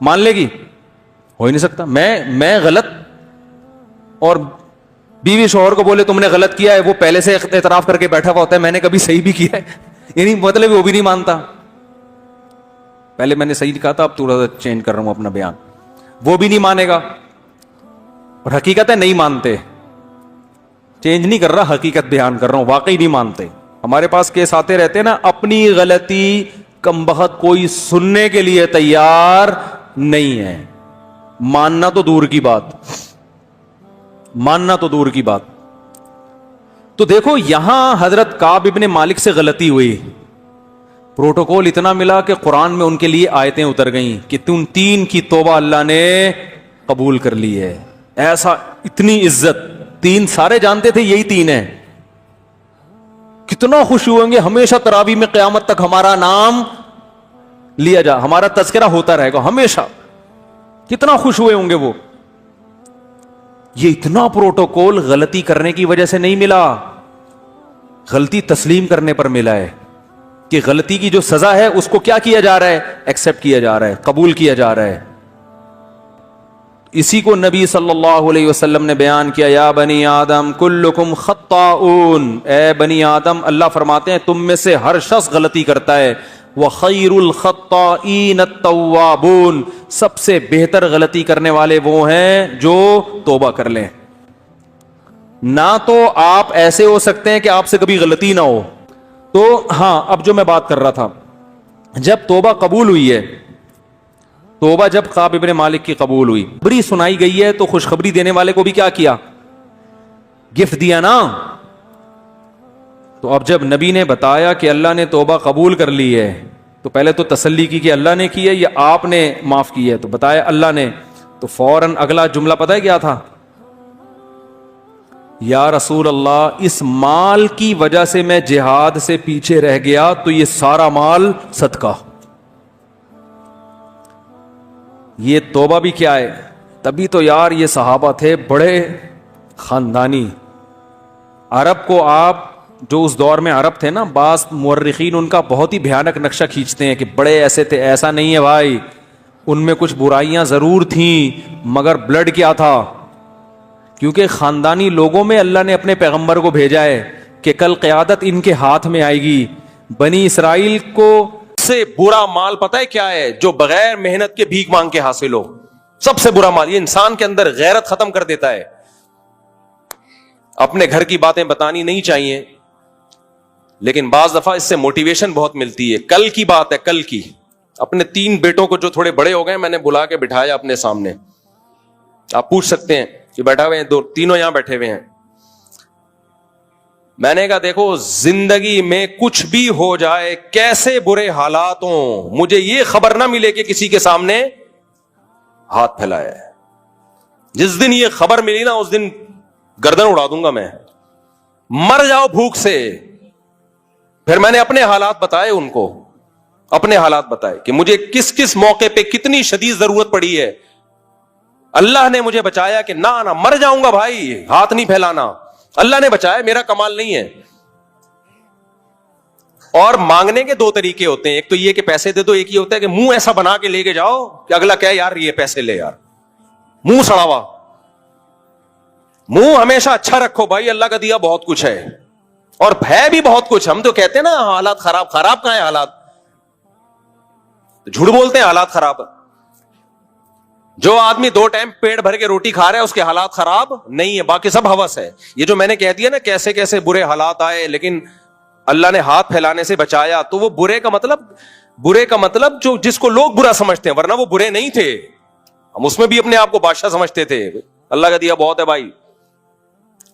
مان لے گی؟ ہو ہی نہیں سکتا. میں غلط, اور بیوی شوہر کو بولے تم نے غلط کیا ہے, وہ پہلے سے اعتراف کر کے بیٹھا ہوا ہوتا ہے میں نے کبھی صحیح بھی کیا ہے, یعنی مطلب وہ بھی نہیں مانتا. پہلے میں نے صحیح کہا تھا اب تھوڑا سا چینج کر رہا ہوں اپنا بیان. وہ بھی نہیں مانے گا, اور حقیقت ہے نہیں مانتے, چینج نہیں کر رہا, حقیقت بیان کر رہا ہوں, واقعی نہیں مانتے. ہمارے پاس کیس آتے رہتے نا, اپنی غلطی کمبخت کوئی سننے کے لیے تیار نہیں ہے, ماننا تو دور کی بات, ماننا تو دور کی بات. تو دیکھو یہاں حضرت کعب ابن مالک سے غلطی ہوئی, پروٹوکول اتنا ملا کہ قرآن میں ان کے لیے آیتیں اتر گئیں کہ تم 3 کی توبہ اللہ نے قبول کر لی ہے. ایسا اتنی عزت, 3 سارے جانتے تھے یہی 3 ہیں. کتنا خوش ہوئیں گے, ہمیشہ تراویح میں قیامت تک ہمارا نام لیا جا, ہمارا تذکرہ ہوتا رہے گا ہمیشہ. کتنا خوش ہوئے ہوں گے وہ. یہ اتنا پروٹوکول غلطی کرنے کی وجہ سے نہیں ملا, غلطی تسلیم کرنے پر ملا ہے کہ غلطی کی جو سزا ہے اس کو کیا کیا جا رہا ہے, ایکسپٹ کیا جا رہا ہے, قبول کیا جا رہا ہے. اسی کو نبی صلی اللہ علیہ وسلم نے بیان کیا, یا بنی آدم کلکم خطاؤن, اے بنی آدم اللہ فرماتے ہیں تم میں سے ہر شخص غلطی کرتا ہے, وخیر الخطائین التوابون, سب سے بہتر غلطی کرنے والے وہ ہیں جو توبہ کر لیں. نہ تو آپ ایسے ہو سکتے ہیں کہ آپ سے کبھی غلطی نہ ہو. تو ہاں اب جو میں بات کر رہا تھا, جب توبہ قبول ہوئی ہے, توبہ جب کعب ابن مالک کی قبول ہوئی, خبری سنائی گئی ہے تو خوشخبری دینے والے کو بھی کیا کیا, گفٹ دیا نا. تو اب جب نبی نے بتایا کہ اللہ نے توبہ قبول کر لی ہے تو پہلے تو تسلی کی کہ اللہ نے کی ہے یا آپ نے معاف کی ہے, تو بتایا اللہ نے. تو فوراً اگلا جملہ پتہ ہے کیا تھا, یا رسول اللہ اس مال کی وجہ سے میں جہاد سے پیچھے رہ گیا تو یہ سارا مال صدقہ. یہ توبہ بھی کیا ہے, تبھی تو یار یہ صحابہ تھے بڑے خاندانی. عرب کو آپ جو اس دور میں عرب تھے نا, بعض مورخین ان کا بہت ہی بھیانک نقشہ کھینچتے ہیں کہ بڑے ایسے تھے, ایسا نہیں ہے بھائی, ان میں کچھ برائیاں ضرور تھیں مگر بلڈ کیا تھا, کیونکہ خاندانی لوگوں میں اللہ نے اپنے پیغمبر کو بھیجا ہے کہ کل قیادت ان کے ہاتھ میں آئے گی. بنی اسرائیل کو سے برا مال پتہ ہے کیا ہے؟ جو بغیر محنت کے بھیک مانگ کے حاصل ہو. سب سے برا مال. یہ انسان کے اندر غیرت ختم کر دیتا ہے. اپنے گھر کی باتیں بتانی نہیں چاہیے, لیکن بعض دفعہ اس سے موٹیویشن بہت ملتی ہے. کل کی بات ہے, کل کی. اپنے 3 بیٹوں کو جو تھوڑے بڑے ہو گئے میں نے بلا کے بٹھایا اپنے سامنے. آپ پوچھ سکتے ہیں کہ بیٹھا ہوئے ہیں, 2 یہاں بیٹھے ہوئے ہیں. میں نے کہا دیکھو زندگی میں کچھ بھی ہو جائے, کیسے برے حالات ہوں, مجھے یہ خبر نہ ملے کہ کسی کے سامنے ہاتھ پھیلایا ہے. جس دن یہ خبر ملی نا اس دن گردن اڑا دوں گا میں. مر جاؤ بھوک سے. پھر میں نے اپنے حالات بتائے ان کو, اپنے حالات بتائے کہ مجھے کس کس موقع پہ کتنی شدید ضرورت پڑی ہے. اللہ نے مجھے بچایا کہ نہ مر جاؤں گا بھائی, ہاتھ نہیں پھیلانا. اللہ نے بچایا, میرا کمال نہیں ہے. اور مانگنے کے 2 طریقے ہوتے ہیں. ایک تو یہ کہ پیسے دے دو, ایک یہ ہوتا ہے کہ منہ ایسا بنا کے لے کے جاؤ کہ اگلا کہے یار یہ پیسے لے یار. منہ سڑا ہوا. منہ ہمیشہ اچھا رکھو بھائی, اللہ کا دیا بہت کچھ ہے اور ہے بھی بہت کچھ. ہم تو کہتے ہیں نا حالات خراب. خراب کہاں ہے حالات؟ جھوٹ بولتے ہیں حالات خراب. جو آدمی 2 ٹائم پیٹ بھر کے روٹی کھا رہا ہے اس کے حالات خراب نہیں ہے, باقی سب ہوس ہے. یہ جو میں نے کہہ دیا نا کیسے کیسے برے حالات آئے لیکن اللہ نے ہاتھ پھیلانے سے بچایا, تو وہ برے کا مطلب جو جس کو لوگ برا سمجھتے ہیں, ورنہ وہ برے نہیں تھے. ہم اس میں بھی اپنے آپ کو بادشاہ سمجھتے تھے. اللہ کا دیا بہت ہے بھائی.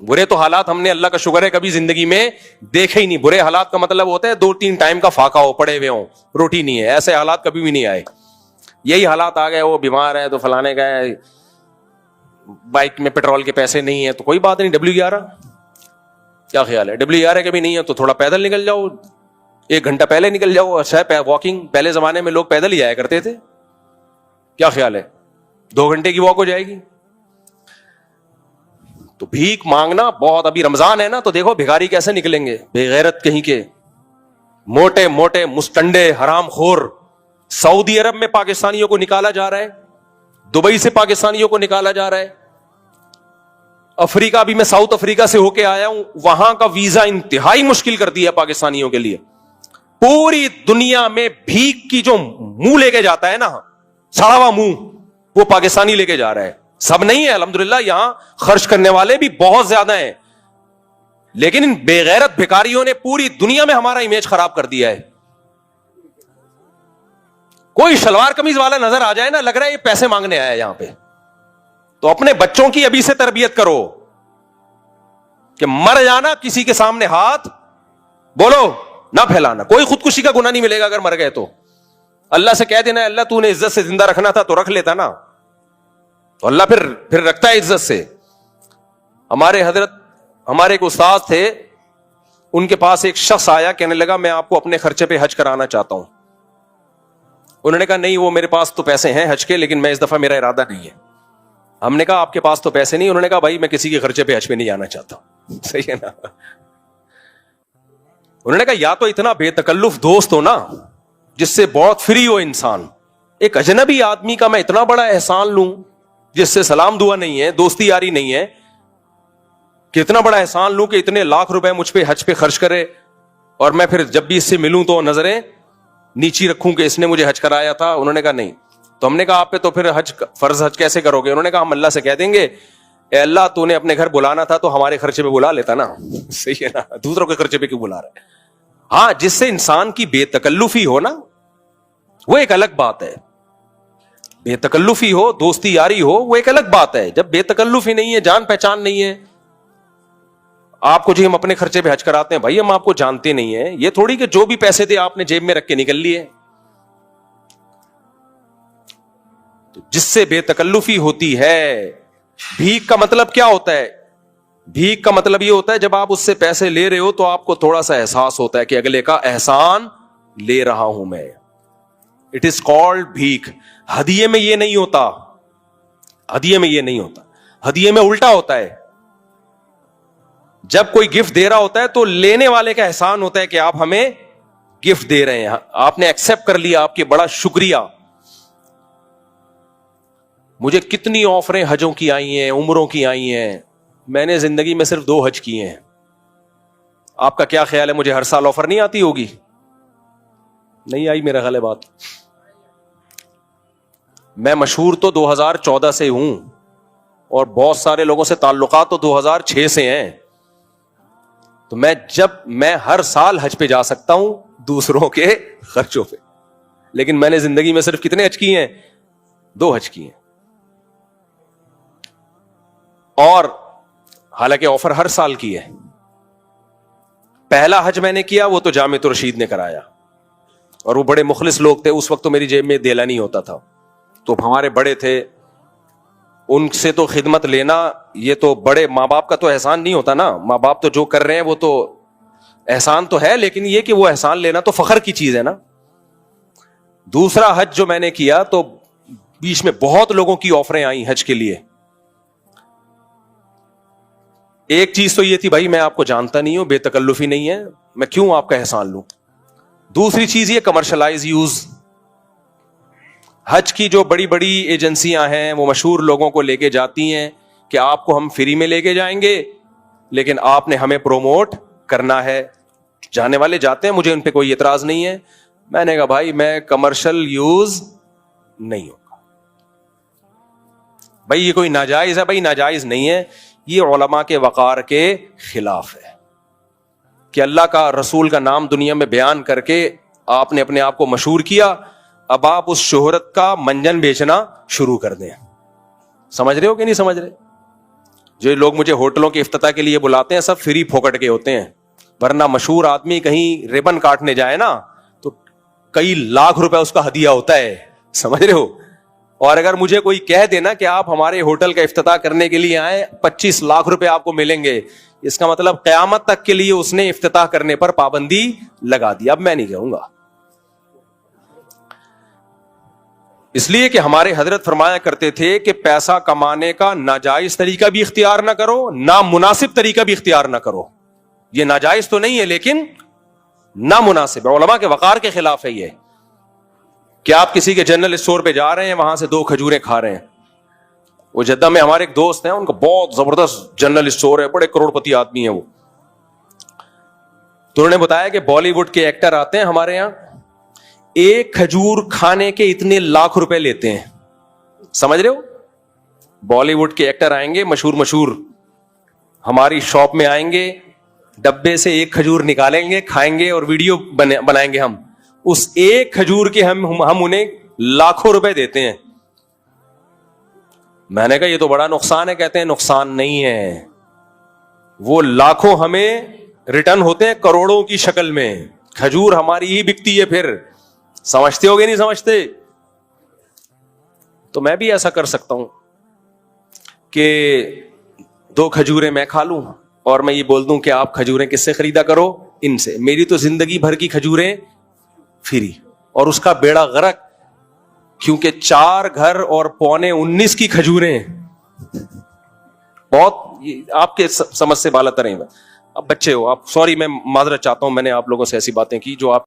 برے تو حالات ہم نے اللہ کا شکر ہے کبھی زندگی میں دیکھے ہی نہیں. برے حالات کا مطلب ہوتا ہے 2-3 ٹائم کا فاقہ ہو, پڑے ہوئے ہوں, روٹی نہیں ہے. ایسے حالات کبھی بھی نہیں آئے. یہی حالات آ گئے, وہ بیمار ہے تو فلانے کا ہے, بائک میں پیٹرول کے پیسے نہیں ہے تو کوئی بات نہیں, W11 کیا خیال ہے, W11 کے بھی نہیں ہے تو تھوڑا پیدل نکل جاؤ, 1 گھنٹہ پہلے نکل جاؤ. اچھا واکنگ, پہلے زمانے میں لوگ پیدل ہی آیا کرتے تھے. کیا خیال ہے 2 گھنٹے کی واک ہو جائے گی. تو بھیک مانگنا بہت, ابھی رمضان ہے نا تو دیکھو بھکاری کیسے نکلیں گے, بے غیرت کہیں کے, موٹے موٹے مستنڈے حرام خور. سعودی عرب میں پاکستانیوں کو نکالا جا رہا ہے, دبئی سے پاکستانیوں کو نکالا جا رہا ہے. افریقہ بھی, میں ساؤتھ افریقہ سے ہو کے آیا ہوں, وہاں کا ویزا انتہائی مشکل کر دیا پاکستانیوں کے لیے. پوری دنیا میں بھیک کی جو منہ لے کے جاتا ہے نا, سڑا ہوا منہ, وہ پاکستانی لے کے جا رہا ہے. سب نہیں ہے الحمدللہ, یہاں خرچ کرنے والے بھی بہت زیادہ ہیں, لیکن ان بے غیرت بھکاریوں نے پوری دنیا میں ہمارا امیج خراب کر دیا ہے. کوئی شلوار قمیض والا نظر آ جائے نا, لگ رہا ہے یہ پیسے مانگنے آیا ہے یہاں پہ. تو اپنے بچوں کی ابھی سے تربیت کرو کہ مر جانا کسی کے سامنے ہاتھ بولو نہ پھیلانا. کوئی خودکشی کا گناہ نہیں ملے گا اگر مر گئے تو. اللہ سے کہہ دینا اللہ تو نے عزت سے زندہ رکھنا تھا تو رکھ لیتا نا, تو اللہ پھر رکھتا ہے عزت سے. ہمارے ایک استاد تھے, ان کے پاس ایک شخص آیا, کہنے لگا میں آپ کو اپنے خرچے پہ حج کرانا چاہتا ہوں. انہوں نے کہا نہیں وہ میرے پاس تو پیسے ہیں حج کے, لیکن میں اس دفعہ میرا ارادہ نہیں ہے. ہم نے کہا آپ کے پاس تو پیسے نہیں. انہوں نے کہا بھائی میں کسی کے خرچے پہ حج پہ نہیں جانا چاہتا. صحیح ہے نا. انہوں نے کہا یا تو اتنا بے تکلف دوست ہو نا جس سے بہت فری ہو انسان. ایک اجنبی آدمی کا میں اتنا بڑا احسان لوں جس سے سلام دعا نہیں ہے, دوستی یاری نہیں ہے, کہ اتنا بڑا احسان لوں کہ اتنے لاکھ روپے مجھ پہ حج پہ خرچ کرے, اور میں پھر جب بھی اس سے ملوں تو نظریں نیچی رکھوں کہ اس نے مجھے حج کرایا تھا. انہوں نے کہا نہیں. تو ہم نے کہا آپ پہ تو پھر فرض حج کیسے کرو گے؟ انہوں نے کہا ہم اللہ سے کہہ دیں گے اے اللہ تو نے اپنے گھر بلانا تھا تو ہمارے خرچے پہ بلا لیتا نا. صحیح ہے نا, دوسروں کے خرچے پہ کیوں بلا رہا ہے. ہاں جس سے انسان کی بے تکلفی ہو نا وہ ایک الگ بات ہے. بے تکلفی ہو, دوستی یاری ہو, وہ ایک الگ بات ہے. جب بے تکلفی نہیں ہے, جان پہچان نہیں ہے, آپ کو جی ہم اپنے خرچے پہ حج کراتے ہیں, بھائی ہم آپ کو جانتے نہیں ہیں. یہ تھوڑی کہ جو بھی پیسے تھے آپ نے جیب میں رکھ کے نکل لیے. جس سے بے تکلفی ہوتی ہے. بھیک کا مطلب کیا ہوتا ہے؟ بھیک کا مطلب یہ ہوتا ہے جب آپ اس سے پیسے لے رہے ہو تو آپ کو تھوڑا سا احساس ہوتا ہے کہ اگلے کا احسان لے رہا ہوں میں. اٹ از کالڈ بھیک. ہدیے میں یہ نہیں ہوتا. ہدیے میں یہ نہیں ہوتا. ہدیے میں الٹا ہوتا ہے. جب کوئی گفٹ دے رہا ہوتا ہے تو لینے والے کا احسان ہوتا ہے کہ آپ ہمیں گفٹ دے رہے ہیں, آپ نے ایکسپٹ کر لیا, آپ کے بڑا شکریہ. مجھے کتنی آفریں حجوں کی آئی ہیں, عمروں کی آئی ہیں, میں نے زندگی میں صرف 2 حج کیے ہیں. آپ کا کیا خیال ہے مجھے ہر سال آفر نہیں آتی ہوگی؟ نہیں آئی میرا خیال ہے بات. میں مشہور تو 2014 سے ہوں اور بہت سارے لوگوں سے تعلقات تو 2006 سے ہیں. تو میں ہر سال حج پہ جا سکتا ہوں دوسروں کے خرچوں پہ, لیکن میں نے زندگی میں صرف کتنے حج کیے ہیں؟ 2 حج کیے ہیں. اور حالانکہ آفر ہر سال کی ہے. پہلا حج میں نے کیا وہ تو جامعۃ الرشید نے کرایا, اور وہ بڑے مخلص لوگ تھے. اس وقت تو میری جیب میں دیلا نہیں ہوتا تھا, تو ہمارے بڑے تھے, ان سے تو خدمت لینا, یہ تو بڑے ماں باپ کا تو احسان نہیں ہوتا نا. ماں باپ تو جو کر رہے ہیں وہ تو احسان تو ہے, لیکن یہ کہ وہ احسان لینا تو فخر کی چیز ہے نا. دوسرا حج جو میں نے کیا تو بیچ میں بہت لوگوں کی آفریں آئیں حج کے لیے. ایک چیز تو یہ تھی, بھائی میں آپ کو جانتا نہیں ہوں, بے تکلفی نہیں ہے, میں کیوں آپ کا احسان لوں. دوسری چیز یہ کمرشلائز یوز. حج کی جو بڑی بڑی ایجنسیاں ہیں وہ مشہور لوگوں کو لے کے جاتی ہیں کہ آپ کو ہم فری میں لے کے جائیں گے, لیکن آپ نے ہمیں پروموٹ کرنا ہے. جانے والے جاتے ہیں, مجھے ان پہ کوئی اعتراض نہیں ہے. میں نے کہا بھائی میں کمرشل یوز نہیں ہوگا. بھائی یہ کوئی ناجائز ہے؟ بھائی ناجائز نہیں ہے, یہ علماء کے وقار کے خلاف ہے کہ اللہ کا رسول کا نام دنیا میں بیان کر کے آپ نے اپنے آپ کو مشہور کیا, اب آپ اس شہرت کا منجن بیچنا شروع کر دیں. سمجھ رہے ہو کہ نہیں سمجھ رہے؟ جو لوگ مجھے ہوٹلوں کے افتتاح کے لیے بلاتے ہیں سب فری پھوکٹ کے ہوتے ہیں, ورنہ مشہور آدمی کہیں ریبن کاٹنے جائے نا تو کئی لاکھ روپے اس کا ہدیہ ہوتا ہے. سمجھ رہے ہو؟ اور اگر مجھے کوئی کہہ دینا کہ آپ ہمارے ہوٹل کا افتتاح کرنے کے لیے آئے, 25 لاکھ روپے آپ کو ملیں گے, اس کا مطلب قیامت تک کے لیے اس نے افتتاح کرنے پر پابندی لگا دی. اب میں نہیں کہوں گا, اس لیے کہ ہمارے حضرت فرمایا کرتے تھے کہ پیسہ کمانے کا ناجائز طریقہ بھی اختیار نہ کرو, نامناسب طریقہ بھی اختیار نہ کرو. یہ ناجائز تو نہیں ہے لیکن نامناسب. علماء کے وقار کے خلاف ہے یہ کہ آپ کسی کے جنرل اسٹور پہ جا رہے ہیں, وہاں سے 2 کھجوریں کھا رہے ہیں. وہ جدہ میں ہمارے ایک دوست ہیں, ان کا بہت زبردست جنرل اسٹور ہے, بڑے کروڑ پتی آدمی ہیں وہ. تو انہوں نے بتایا کہ بالی ووڈ کے ایکٹر آتے ہیں ہمارے یہاں, 1 کھجور کھانے کے اتنے لاکھ روپے لیتے ہیں. سمجھ رہے ہو؟ بالی ووڈ کے ایکٹر آئیں گے مشہور, ہماری شاپ میں آئیں گے, ڈبے سے 1 کھجور نکالیں گے, کھائیں گے اور ویڈیو بنائیں گے. ہم اس 1 کھجور کے ہم انہیں لاکھوں روپے دیتے ہیں. میں نے کہا یہ تو بڑا نقصان ہے. کہتے ہیں نقصان نہیں ہے, وہ لاکھوں ہمیں ریٹرن ہوتے ہیں کروڑوں کی شکل میں. کھجور ہماری ہی بکتی ہے. پھر سمجھتے ہو گے نہیں سمجھتے؟ تو میں بھی ایسا کر سکتا ہوں کہ 2 کھجوریں میں کھا لوں اور میں یہ بول دوں کہ آپ کھجوریں کس سے خریدا کرو؟ ان سے. میری تو زندگی بھر کی کھجوریں فری, اور اس کا بیڑا غرق, کیونکہ 4 گھر اور 19.25 کی کھجوریں بہت آپ کے سمجھ سے بالا تر ہیں. اب بچے ہو آپ, سوری میں معذرت چاہتا ہوں, میں نے آپ لوگوں سے ایسی باتیں کی جو آپ